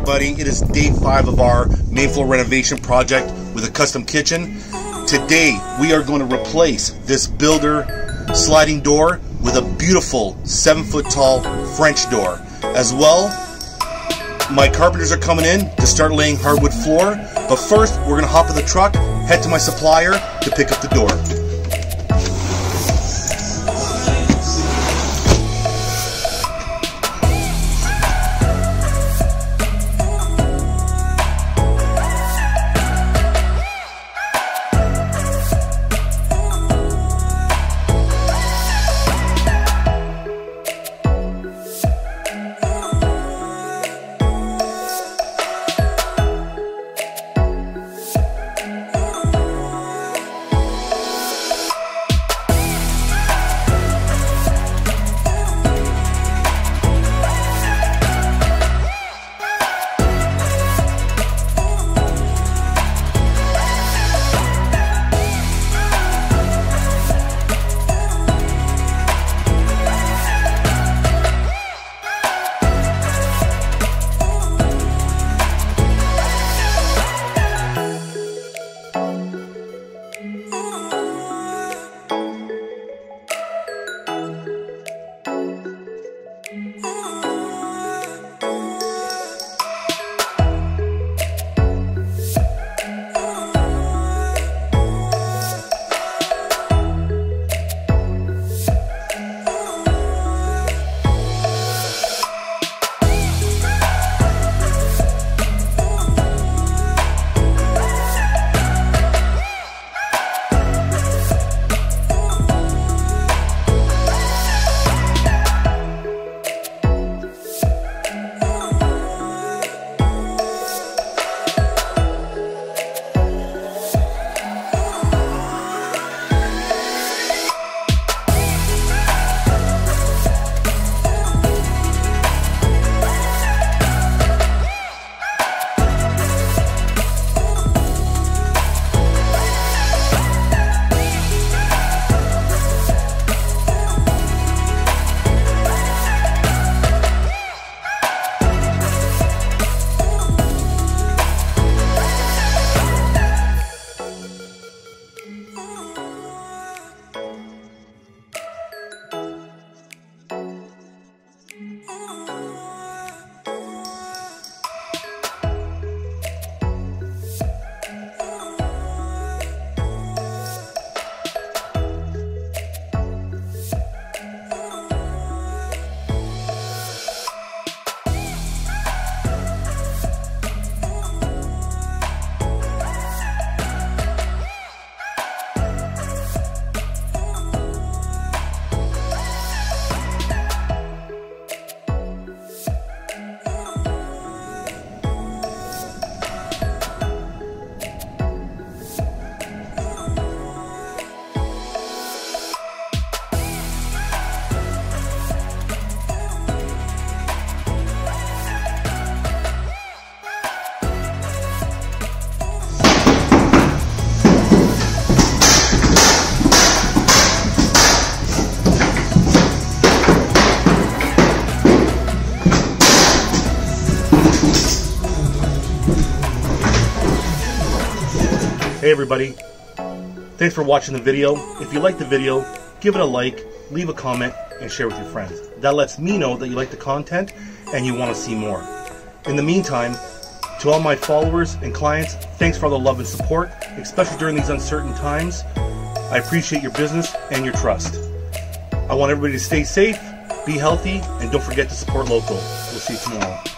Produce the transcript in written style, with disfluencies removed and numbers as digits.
everybody, it is day 5 of our main floor renovation project with a custom kitchen. Today we are going to replace this builder sliding door with a beautiful 7-foot tall French door. As well, my carpenters are coming in to start laying hardwood floor, but first we're going to hop in the truck, head to my supplier to pick up the door. Hey everybody, thanks for watching the video. If you like the video, give it a like, leave a comment, and share with your friends. That lets me know that you like the content and you want to see more. In the meantime, to all my followers and clients, thanks for all the love and support, especially during these uncertain times. I appreciate your business and your trust. I want everybody to stay safe, be healthy, and don't forget to support local. We'll see you tomorrow.